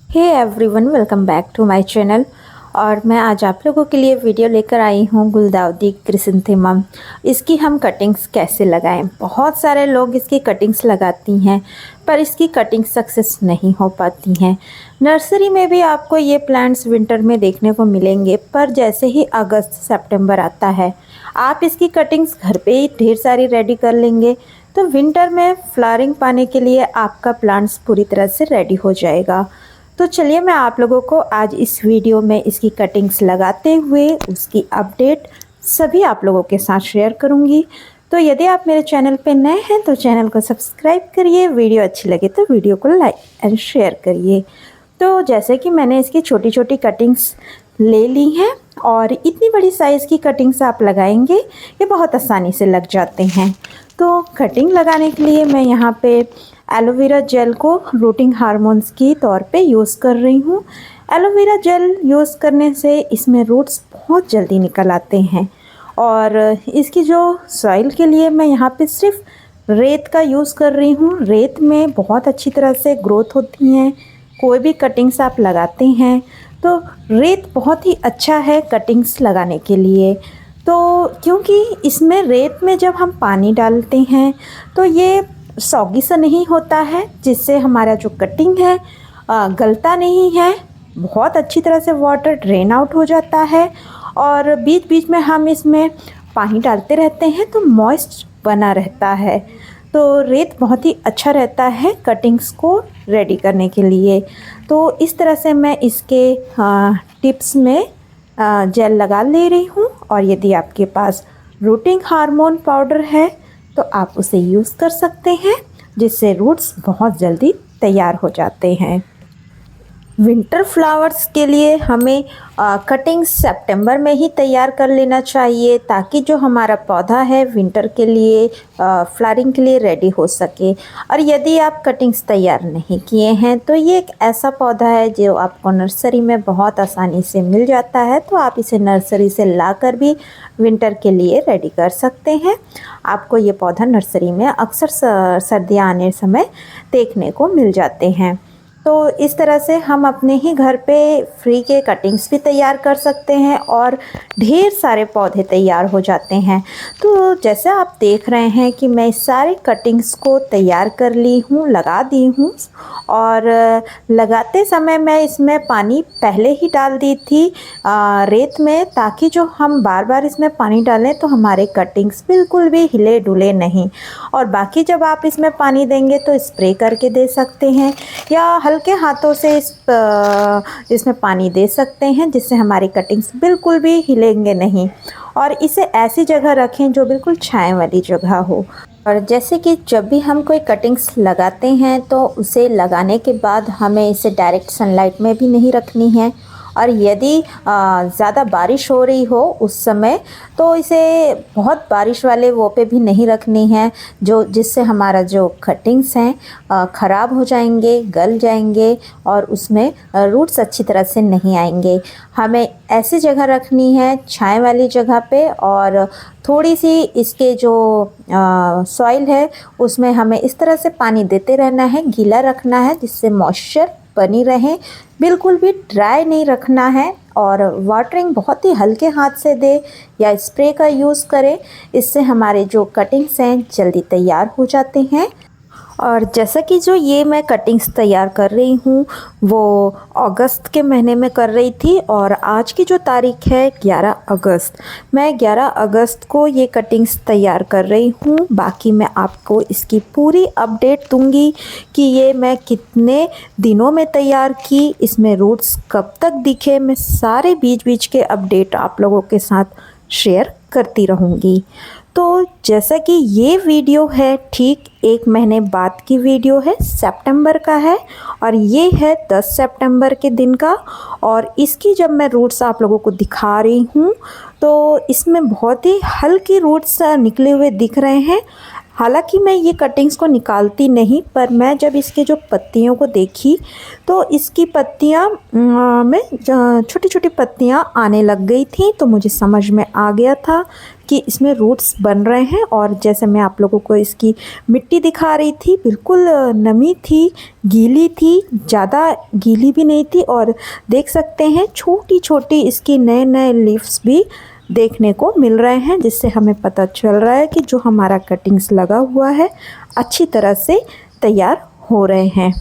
Hey everyone, welcome back to my channel. और मैं आज आप लोगों के लिए वीडियो लेकर आई हूँ गुलदाउदी क्रिसैंथेमम। इसकी हम कटिंग्स कैसे लगाएं। बहुत सारे लोग इसकी कटिंग्स लगाती हैं पर इसकी कटिंग सक्सेस नहीं हो पाती हैं। नर्सरी में भी आपको ये प्लांट्स विंटर में देखने को मिलेंगे, पर जैसे ही अगस्त सितंबर आता है आप इसकी कटिंग्स घर पे ही ढेर सारी रेडी कर लेंगे तो विंटर में फ्लावरिंग पाने के लिए आपका प्लांट्स पूरी तरह से रेडी हो जाएगा। तो चलिए मैं आप लोगों को आज इस वीडियो में इसकी कटिंग्स लगाते हुए उसकी अपडेट सभी आप लोगों के साथ शेयर करूंगी। तो यदि आप मेरे चैनल पे नए हैं तो चैनल को सब्सक्राइब करिए, वीडियो अच्छी लगे तो वीडियो को लाइक एंड शेयर करिए। तो जैसे कि मैंने इसकी छोटी छोटी कटिंग्स ले ली हैं और इतनी बड़ी साइज़ की कटिंग्स आप लगाएंगे ये बहुत आसानी से लग जाते हैं। तो कटिंग लगाने के लिए मैं यहाँ पे एलोवेरा जेल को रूटिंग हार्मोन्स की तौर पे यूज़ कर रही हूँ। एलोवेरा जेल यूज़ करने से इसमें रूट्स बहुत जल्दी निकल आते हैं। और इसकी जो सॉइल के लिए मैं यहाँ पे सिर्फ रेत का यूज़ कर रही हूँ। रेत में बहुत अच्छी तरह से ग्रोथ होती हैं। कोई भी कटिंग्स आप लगाते हैं तो रेत बहुत ही अच्छा है कटिंग्स लगाने के लिए। तो क्योंकि इसमें रेत में जब हम पानी डालते हैं तो ये सॉगी सा नहीं होता है, जिससे हमारा जो कटिंग है गलता नहीं है। बहुत अच्छी तरह से वाटर ड्रेन आउट हो जाता है और बीच बीच में हम इसमें पानी डालते रहते हैं तो मॉइस्ट बना रहता है। तो रेत बहुत ही अच्छा रहता है कटिंग्स को रेडी करने के लिए। तो इस तरह से मैं इसके टिप्स में जेल लगा ले रही हूँ। और यदि आपके पास रूटिंग हार्मोन पाउडर है तो आप उसे यूज़ कर सकते हैं, जिससे रूट्स बहुत जल्दी तैयार हो जाते हैं। विंटर फ्लावर्स के लिए हमें कटिंग सितंबर में ही तैयार कर लेना चाहिए, ताकि जो हमारा पौधा है विंटर के लिए फ्लावरिंग के लिए रेडी हो सके। और यदि आप कटिंग्स तैयार नहीं किए हैं तो ये एक ऐसा पौधा है जो आपको नर्सरी में बहुत आसानी से मिल जाता है, तो आप इसे नर्सरी से लाकर भी विंटर के लिए रेडी कर सकते हैं। आपको ये पौधा नर्सरी में अक्सर सर्दियाँ आने समय देखने को मिल जाते हैं। तो इस तरह से हम अपने ही घर पे फ्री के कटिंग्स भी तैयार कर सकते हैं और ढेर सारे पौधे तैयार हो जाते हैं। तो जैसे आप देख रहे हैं कि मैं सारे कटिंग्स को तैयार कर ली हूँ, लगा दी हूँ। और लगाते समय मैं इसमें पानी पहले ही डाल दी थी रेत में, ताकि जो हम बार बार इसमें पानी डालें तो हमारे कटिंग्स बिल्कुल भी हिले डुले नहीं। और बाकी जब आप इसमें पानी देंगे तो स्प्रे करके दे सकते हैं या हल्के हाथों से इसमें पानी दे सकते हैं, जिससे हमारी कटिंग्स बिल्कुल भी हिलेंगे नहीं। और इसे ऐसी जगह रखें जो बिल्कुल छाया वाली जगह हो। और जैसे कि जब भी हम कोई कटिंग्स लगाते हैं तो उसे लगाने के बाद हमें इसे डायरेक्ट सनलाइट में भी नहीं रखनी है। और यदि ज़्यादा बारिश हो रही हो उस समय तो इसे बहुत बारिश वाले वो पे भी नहीं रखनी है, जिससे हमारा जो कटिंग्स हैं ख़राब हो जाएंगे, गल जाएंगे और उसमें रूट्स अच्छी तरह से नहीं आएंगे। हमें ऐसी जगह रखनी है छाया वाली जगह पे, और थोड़ी सी इसके जो सॉइल है उसमें हमें इस तरह से पानी देते रहना है, गीला रखना है जिससे मॉइस्चर बनी रहे, बिल्कुल भी ड्राई नहीं रखना है। और वाटरिंग बहुत ही हल्के हाथ से दे या स्प्रे का यूज़ करें, इससे हमारे जो कटिंग्स हैं जल्दी तैयार हो जाते हैं। और जैसा कि जो ये मैं कटिंग्स तैयार कर रही हूँ वो अगस्त के महीने में कर रही थी, और आज की जो तारीख है 11 अगस्त, मैं 11 अगस्त को ये कटिंग्स तैयार कर रही हूँ। बाकी मैं आपको इसकी पूरी अपडेट दूँगी कि ये मैं कितने दिनों में तैयार की, इसमें रूट्स कब तक दिखे, मैं सारे बीच बीच के अपडेट आप लोगों के साथ शेयर करती रहूँगी। तो जैसा कि ये वीडियो है ठीक 1 महीने बाद की वीडियो है, सितंबर का है, और ये है 10 सितंबर के दिन का। और इसकी जब मैं रूट्स आप लोगों को दिखा रही हूँ तो इसमें बहुत ही हल्की रूट्स निकले हुए दिख रहे हैं। हालांकि मैं ये कटिंग्स को निकालती नहीं, पर मैं जब इसके जो पत्तियों को देखी तो इसकी पत्तियाँ में छोटी छोटी पत्तियाँ आने लग गई थी, तो मुझे समझ में आ गया था कि इसमें रूट्स बन रहे हैं। और जैसे मैं आप लोगों को इसकी मिट्टी दिखा रही थी, बिल्कुल नमी थी, गीली थी, ज़्यादा गीली भी नहीं थी। और देख सकते हैं छोटी छोटी इसकी नए नए लीव्स भी देखने को मिल रहे हैं, जिससे हमें पता चल रहा है कि जो हमारा कटिंग्स लगा हुआ है अच्छी तरह से तैयार हो रहे हैं।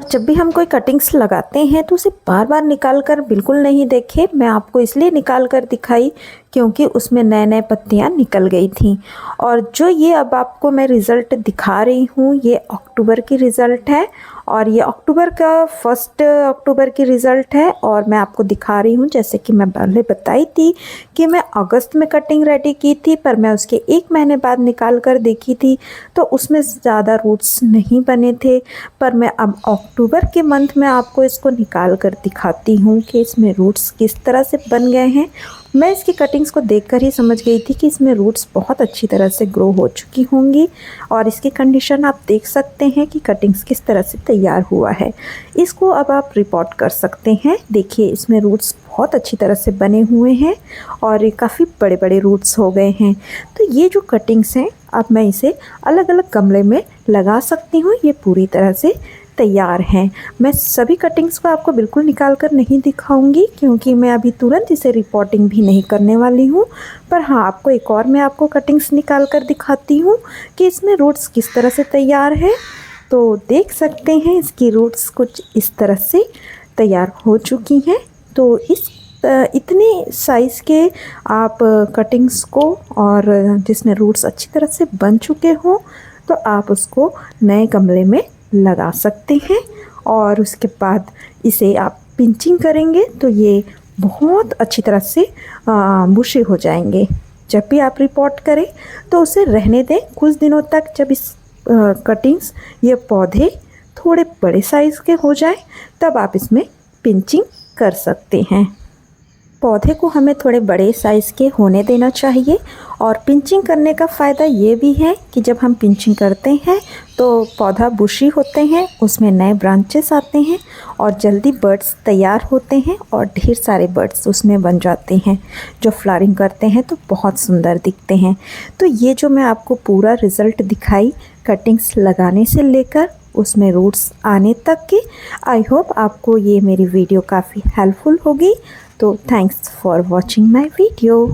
जब भी हम कोई कटिंग्स लगाते हैं तो उसे बार बार निकाल कर बिल्कुल नहीं देखें। मैं आपको इसलिए निकाल कर दिखाई क्योंकि उसमें नए नए पत्तियां निकल गई थी। और जो ये अब आपको मैं रिज़ल्ट दिखा रही हूँ, ये अक्टूबर की रिज़ल्ट है और ये अक्टूबर का 1 अक्टूबर की रिज़ल्ट है। और मैं आपको दिखा रही हूँ, जैसे कि मैं पहले बताई थी कि मैं अगस्त में कटिंग रेडी की थी, पर मैं उसके 1 महीने बाद निकाल कर देखी थी तो उसमें ज़्यादा रूट्स नहीं बने थे। पर मैं अब अक्टूबर के मंथ में आपको इसको निकाल कर दिखाती हूँ कि इसमें रूट्स किस तरह से बन गए हैं। मैं इसकी कटिंग्स को देखकर ही समझ गई थी कि इसमें रूट्स बहुत अच्छी तरह से ग्रो हो चुकी होंगी। और इसकी कंडीशन आप देख सकते हैं कि कटिंग्स किस तरह से तैयार हुआ है। इसको अब आप रिपोर्ट कर सकते हैं। देखिए इसमें रूट्स बहुत अच्छी तरह से बने हुए हैं और ये काफ़ी बड़े बड़े रूट्स हो गए हैं। तो ये जो कटिंग्स हैं, अब मैं इसे अलग अलग गमले में लगा सकती हूँ। ये पूरी तरह से तैयार हैं। मैं सभी कटिंग्स को आपको बिल्कुल निकाल कर नहीं दिखाऊंगी क्योंकि मैं अभी तुरंत इसे रिपोर्टिंग भी नहीं करने वाली हूँ। पर हाँ, आपको एक और मैं आपको कटिंग्स निकाल कर दिखाती हूँ कि इसमें रूट्स किस तरह से तैयार है। तो देख सकते हैं इसकी रूट्स कुछ इस तरह से तैयार हो चुकी हैं। तो इस इतने साइज़ के आप कटिंग्स को, और जिसमें रूट्स अच्छी तरह से बन चुके हों, तो आप उसको नए गमले में लगा सकते हैं। और उसके बाद इसे आप पिंचिंग करेंगे तो ये बहुत अच्छी तरह से बुशे हो जाएंगे। जब भी आप रिपोर्ट करें तो उसे रहने दें कुछ दिनों तक। जब इस कटिंग्स, ये पौधे थोड़े बड़े साइज़ के हो जाए तब आप इसमें पिंचिंग कर सकते हैं। पौधे को हमें थोड़े बड़े साइज़ के होने देना चाहिए। और पिंचिंग करने का फ़ायदा ये भी है कि जब हम पिंचिंग करते हैं तो पौधा बुशी होते हैं, उसमें नए ब्रांचेस आते हैं और जल्दी बर्ड्स तैयार होते हैं और ढेर सारे बर्ड्स उसमें बन जाते हैं जो फ्लावरिंग करते हैं तो बहुत सुंदर दिखते हैं। तो ये जो मैं आपको पूरा रिज़ल्ट दिखाई कटिंग्स लगाने से लेकर उसमें रूट्स आने तक की, आई होप आपको ये मेरी वीडियो काफ़ी हेल्पफुल होगी। तो thanks for watching my video.